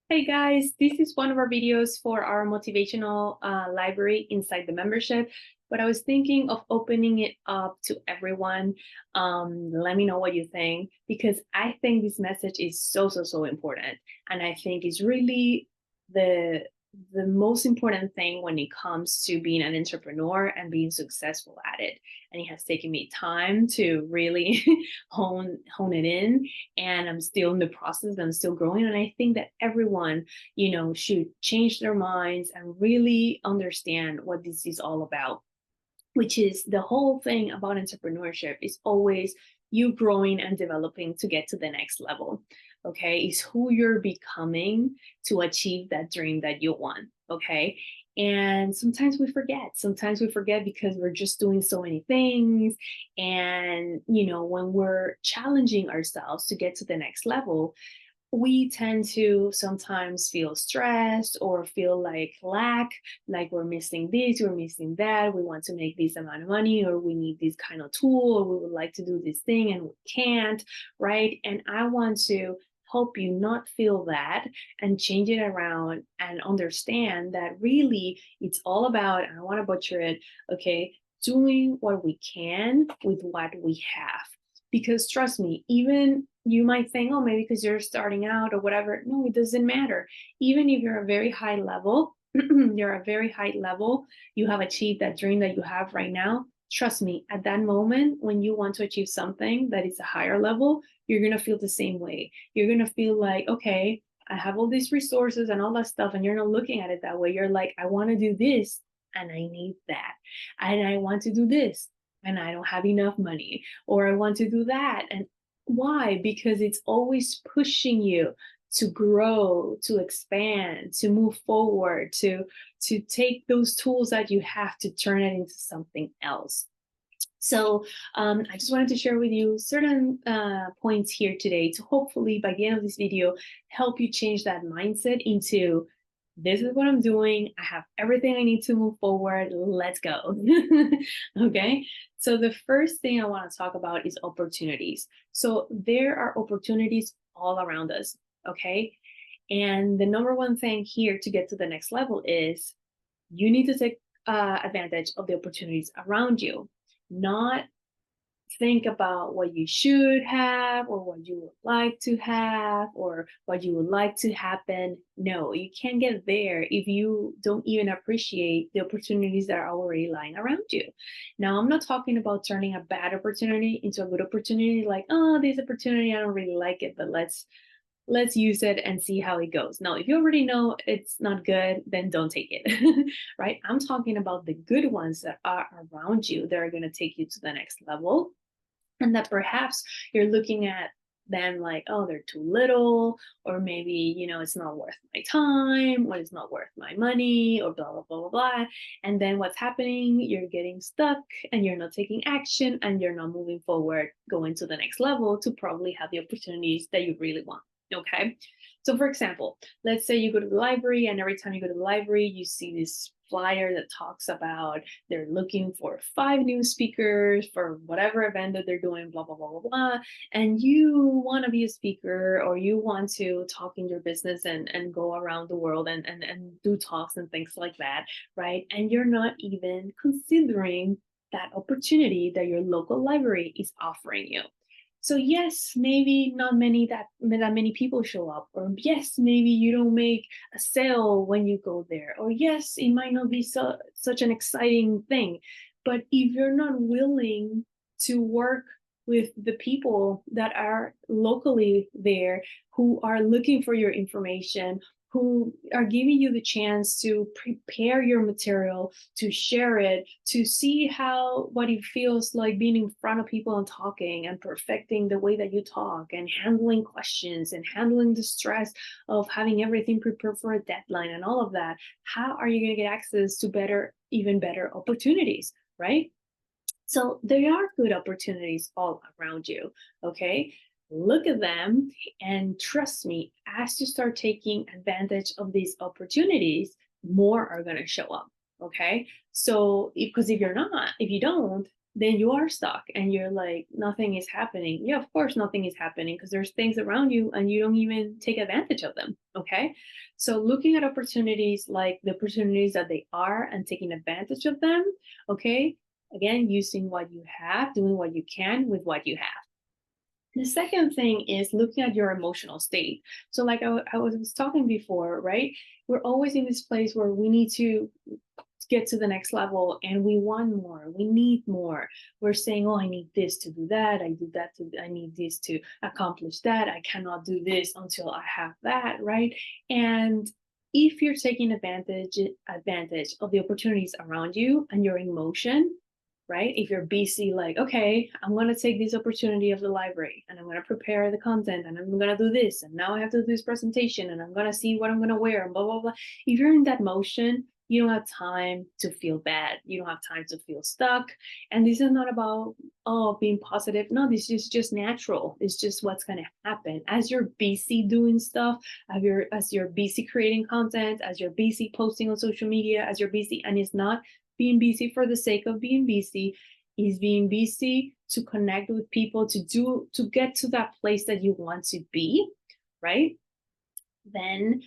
Hey guys, this is one of our videos for our motivational library inside the membership, but I was thinking of opening it up to everyone. Let me know what you think, because I think this message is so important. And I think it's really the the most important thing when it comes to being an entrepreneur and being successful at it. And it has taken me time to really hone it in, and I'm still in the process. I'm still growing, and I think that everyone, should change their minds and really understand what this is all about, which is the whole thing about entrepreneurship is always you growing and developing to get to the next level. Okay, is who you're becoming to achieve that dream that you want. Okay, and sometimes we forget because we're just doing so many things. And when we're challenging ourselves to get to the next level, we tend to sometimes feel stressed or feel like we're missing this, we're missing that. We want to make this amount of money, or we need this kind of tool, or we would like to do this thing and we can't, right? And I want to help you not feel that and change it around and understand that really it's all about, I don't want to butcher it, okay, doing what we can with what we have. Because trust me, even you might think, oh, maybe because you're starting out or whatever. No, it doesn't matter. Even if you're a very high level, you're a very high level, you have achieved that dream that you have right now. Trust me, at that moment, when you want to achieve something that is a higher level, you're going to feel the same way. You're going to feel like, okay, I have all these resources and all that stuff. And you're not looking at it that way. You're like, I want to do this and I need that. And I want to do this and I don't have enough money, or I want to do that. And why? Because it's always pushing you to grow, to expand, to move forward, to take those tools that you have to turn it into something else. So I just wanted to share with you certain points here today to hopefully by the end of this video help you change that mindset into, this is what I'm doing. I have everything I need to move forward. Let's go. Okay. So the first thing I want to talk about is opportunities. So there are opportunities all around us. Okay. And the number one thing here to get to the next level is you need to take advantage of the opportunities around you, not think about what you should have or what you would like to have or what you would like to happen. No, you can't get there if you don't even appreciate the opportunities that are already lying around you. Now, I'm not talking about turning a bad opportunity into a good opportunity, like, oh, this opportunity, I don't really like it, but let's use it and see how it goes. Now, if you already know it's not good, then don't take it. Right? I'm talking about the good ones that are around you that are going to take you to the next level, and that perhaps you're looking at them like, oh, they're too little, or maybe, it's not worth my time, or it's not worth my money, or blah, blah, blah, blah, blah. And then what's happening? You're getting stuck and you're not taking action and you're not moving forward, going to the next level to probably have the opportunities that you really want. Okay. So, for example, let's say you go to the library, and every time you go to the library, you see this flyer that talks about they're looking for 5 new speakers for whatever event that they're doing, blah, blah, blah, blah, blah. And you want to be a speaker, or you want to talk in your business and go around the world and do talks and things like that, right? And you're not even considering that opportunity that your local library is offering you. So yes, maybe not many people show up, or yes, maybe you don't make a sale when you go there, or yes, it might not be such an exciting thing. But if you're not willing to work with the people that are locally there, who are looking for your information, who are giving you the chance to prepare your material, to share it, to see what it feels like being in front of people and talking and perfecting the way that you talk and handling questions and handling the stress of having everything prepared for a deadline and all of that. How are you going to get access to even better opportunities, right? So there are good opportunities all around you. Okay. Look at them, and trust me, as you start taking advantage of these opportunities, more are going to show up. Okay. So, because if you don't, then you are stuck and you're like, nothing is happening. Yeah, of course, nothing is happening because there's things around you and you don't even take advantage of them. Okay. So looking at opportunities like the opportunities that they are and taking advantage of them. Okay. Again, using what you have, doing what you can with what you have. The second thing is looking at your emotional state. So, like I was talking before, right? We're always in this place where we need to get to the next level and we want more, we need more. We're saying, oh, I need this to do that, I do that to, I need this to accomplish that, I cannot do this until I have that, right? And if you're taking advantage of the opportunities around you and your emotion, right? If you're busy, like, okay, I'm going to take this opportunity of the library and I'm going to prepare the content and I'm going to do this. And now I have to do this presentation and I'm going to see what I'm going to wear and blah, blah, blah. If you're in that motion, you don't have time to feel bad. You don't have time to feel stuck. And this is not about, oh, being positive. No, this is just natural. It's just what's going to happen. As you're busy doing stuff, as you're busy creating content, as you're busy posting on social media, as you're busy, and it's not being busy for the sake of being busy, is being busy to connect with people, to get to that place that you want to be, right? Then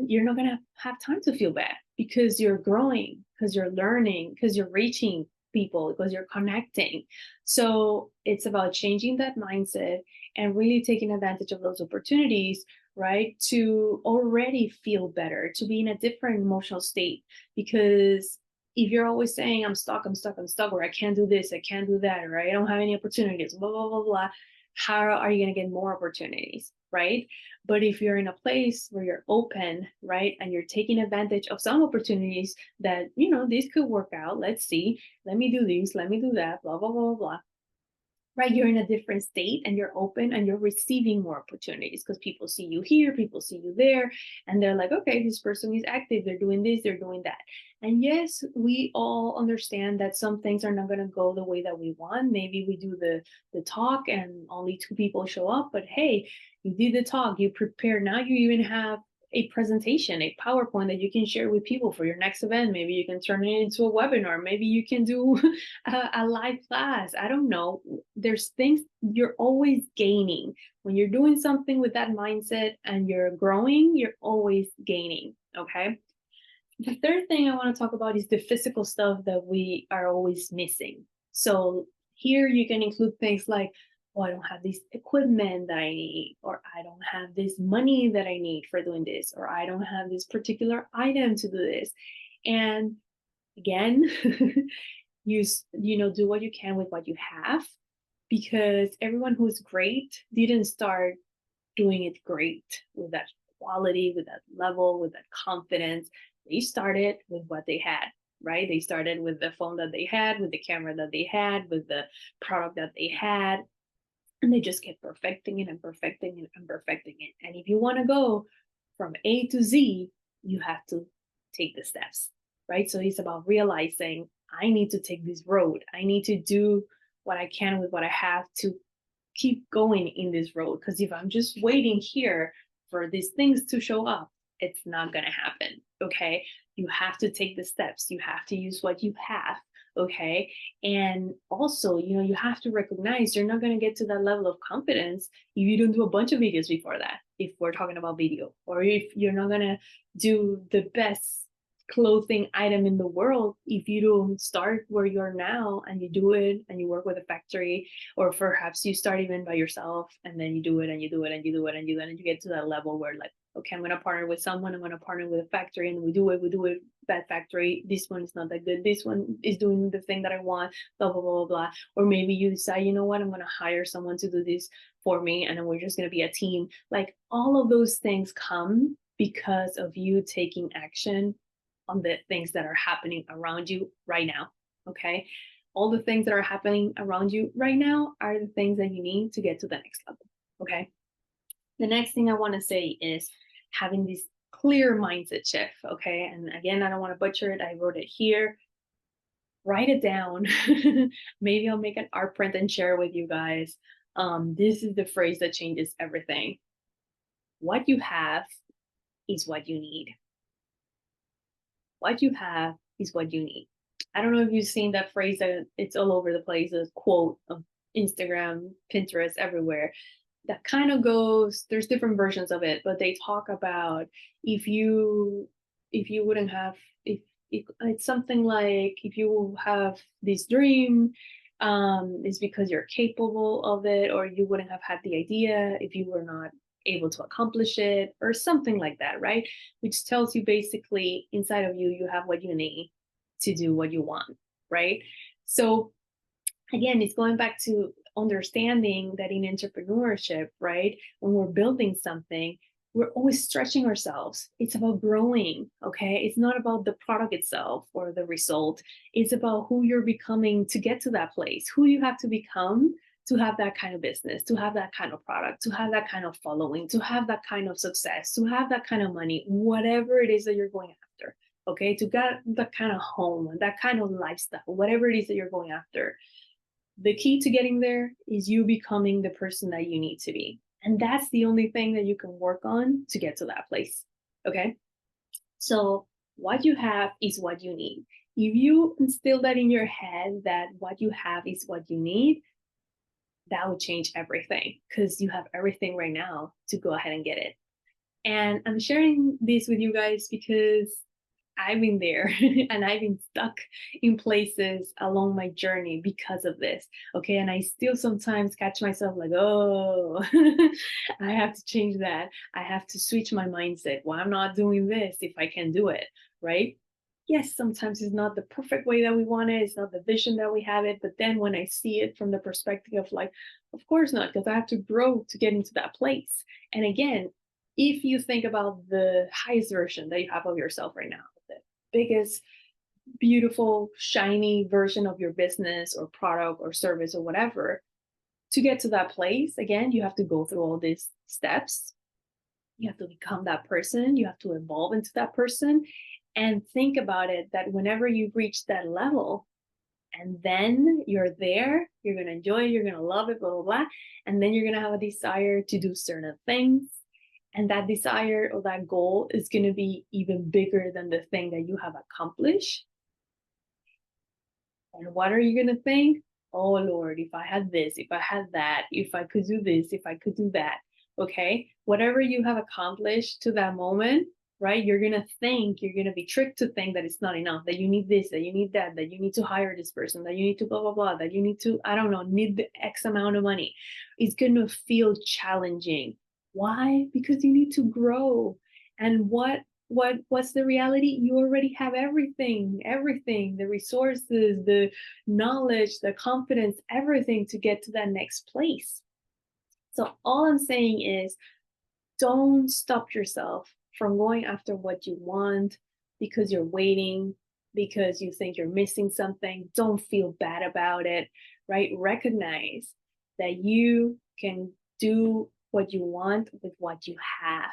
you're not going to have time to feel bad because you're growing, because you're learning, because you're reaching people, because you're connecting. So it's about changing that mindset and really taking advantage of those opportunities, right? To already feel better, to be in a different emotional state. Because if you're always saying, I'm stuck, I'm stuck, I'm stuck, or I can't do this, I can't do that, or I don't have any opportunities, blah, blah, blah, blah, how are you going to get more opportunities, right? But if you're in a place where you're open, right, and you're taking advantage of some opportunities that, this could work out, let's see, let me do this, let me do that, blah, blah, blah, blah, right? You're in a different state and you're open and you're receiving more opportunities because people see you here, people see you there, and they're like, okay, this person is active, they're doing this, they're doing that. And yes, we all understand that some things are not going to go the way that we want. Maybe we do the talk and only two people show up, but hey, you did the talk, you prepare, now you even have a presentation, a PowerPoint that you can share with people for your next event. Maybe you can turn it into a webinar. Maybe you can do a live class. I don't know. There's things you're always gaining. When you're doing something with that mindset and you're growing, you're always gaining. Okay. The third thing I want to talk about is the physical stuff that we are always missing. So here you can include things like, oh, I don't have this equipment that I need, or I don't have this money that I need for doing this, or I don't have this particular item to do this. And again, do what you can with what you have, because everyone who's great didn't start doing it great with that quality, with that level, with that confidence. They started with what they had, right? They started with the phone that they had, with the camera that they had, with the product that they had, and they just kept perfecting it and perfecting it and perfecting it. And if you want to go from A to Z, you have to take the steps, right? So it's about realizing I need to take this road. I need to do what I can with what I have to keep going in this road. Because if I'm just waiting here for these things to show up, it's not going to happen. Okay. You have to take the steps. You have to use what you have. Okay. And also, you have to recognize you're not going to get to that level of confidence if you don't do a bunch of videos before that, if we're talking about video, or if you're not going to do the best clothing item in the world if you don't start where you are now and you do it and you work with a factory, or perhaps you start even by yourself and then you do it and you do it and you do it and you do it and you get to that level where, like, okay, I'm going to partner with someone, I'm going to partner with a factory, and we do it, that factory, this one is not that good, this one is doing the thing that I want, blah, blah, blah, blah, blah. Or maybe you decide, you know what, I'm going to hire someone to do this for me and then we're just going to be a team. Like, all of those things come because of you taking action on the things that are happening around you right now. Okay. All the things that are happening around you right now are the things that you need to get to the next level. Okay. The next thing I want to say is having this clear mindset shift. Okay. And again, I don't want to butcher it. I wrote it here. Write it down. Maybe I'll make an art print and share with you guys. This is the phrase that changes everything. What you have is what you need. What you have is what you need. I don't know if you've seen that phrase that it's all over the place, a quote of Instagram, Pinterest, everywhere. That kind of goes, there's different versions of it, but they talk about if you if you wouldn't have if it's something like if you have this dream, it's because you're capable of it, or you wouldn't have had the idea if you were not able to accomplish it, or something like that, right? Which tells you basically inside of you, you have what you need to do what you want, right? So again, it's going back to understanding that in entrepreneurship, right, when we're building something, we're always stretching ourselves. It's about growing, okay? It's not about the product itself or the result. It's about who you're becoming to get to that place, who you have to become to have that kind of business, to have that kind of product, to have that kind of following, to have that kind of success, to have that kind of money, whatever it is that you're going after, okay? To get that kind of home, that kind of lifestyle, whatever it is that you're going after. The key to getting there is you becoming the person that you need to be. And that's the only thing that you can work on to get to that place. Okay. So, what you have is what you need. If you instill that in your head that what you have is what you need, that would change everything because you have everything right now to go ahead and get it. And I'm sharing this with you guys because I've been there and I've been stuck in places along my journey because of this. Okay. And I still sometimes catch myself like, oh, I have to change that. I have to switch my mindset. Well, I'm not doing this if I can do it. Right. Yes, sometimes it's not the perfect way that we want it. It's not the vision that we have it. But then when I see it from the perspective of like, of course not, because I have to grow to get into that place. And again, if you think about the highest version that you have of yourself right now, the biggest, beautiful, shiny version of your business or product or service or whatever, to get to that place, again, you have to go through all these steps. You have to become that person. You have to evolve into that person. And think about it that whenever you reach that level, and then you're there, you're going to enjoy it, you're going to love it, blah, blah, blah. And then you're going to have a desire to do certain things. And that desire or that goal is going to be even bigger than the thing that you have accomplished. And what are you going to think? Oh, Lord, if I had this, if I had that, if I could do this, if I could do that. Okay. Whatever you have accomplished to that moment, right? You're going to think, you're going to be tricked to think that it's not enough, that you need this, that you need that, that you need to hire this person, that you need to blah, blah, blah, that you need to, I don't know, need the X amount of money. It's going to feel challenging. Why? Because you need to grow. And what's the reality? You already have everything, the resources, the knowledge, the confidence, everything to get to that next place. So all I'm saying is don't stop yourself from going after what you want because you're waiting, because you think you're missing something. Don't feel bad about it, right? Recognize that you can do what you want with what you have.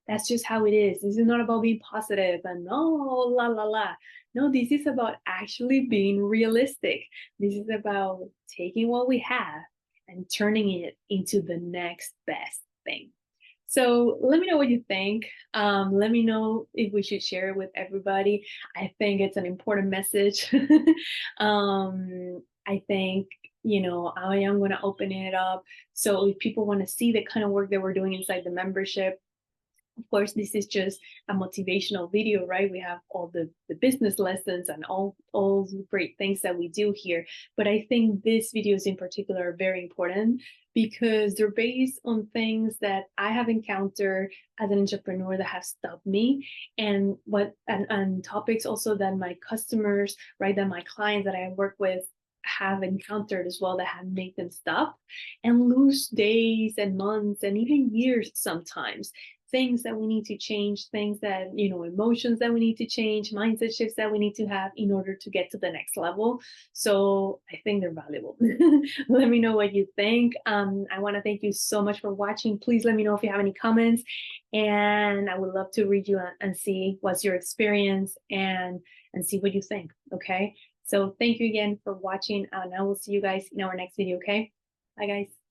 That's just how it is. This is not about being positive and oh, la, la, la. No, this is about actually being realistic. This is about taking what we have and turning it into the next best thing. So let me know what you think. Let me know if we should share it with everybody. I think it's an important message. I think, I am going to open it up. So if people want to see the kind of work that we're doing inside the membership, of course, this is just a motivational video, right? We have all the business lessons and all the great things that we do here. But I think these videos in particular are very important because they're based on things that I have encountered as an entrepreneur that have stopped me, and and topics also that my customers, right, that my clients that I work with have encountered as well that have made them stop and lose days and months and even years sometimes. Things that we need to change, things that, emotions that we need to change, mindset shifts that we need to have in order to get to the next level. So I think they're valuable. Let me know what you think. I want to thank you so much for watching. Please let me know if you have any comments, and I would love to read you and see what's your experience and see what you think. Okay. So thank you again for watching, and I will see you guys in our next video. Okay. Bye, guys.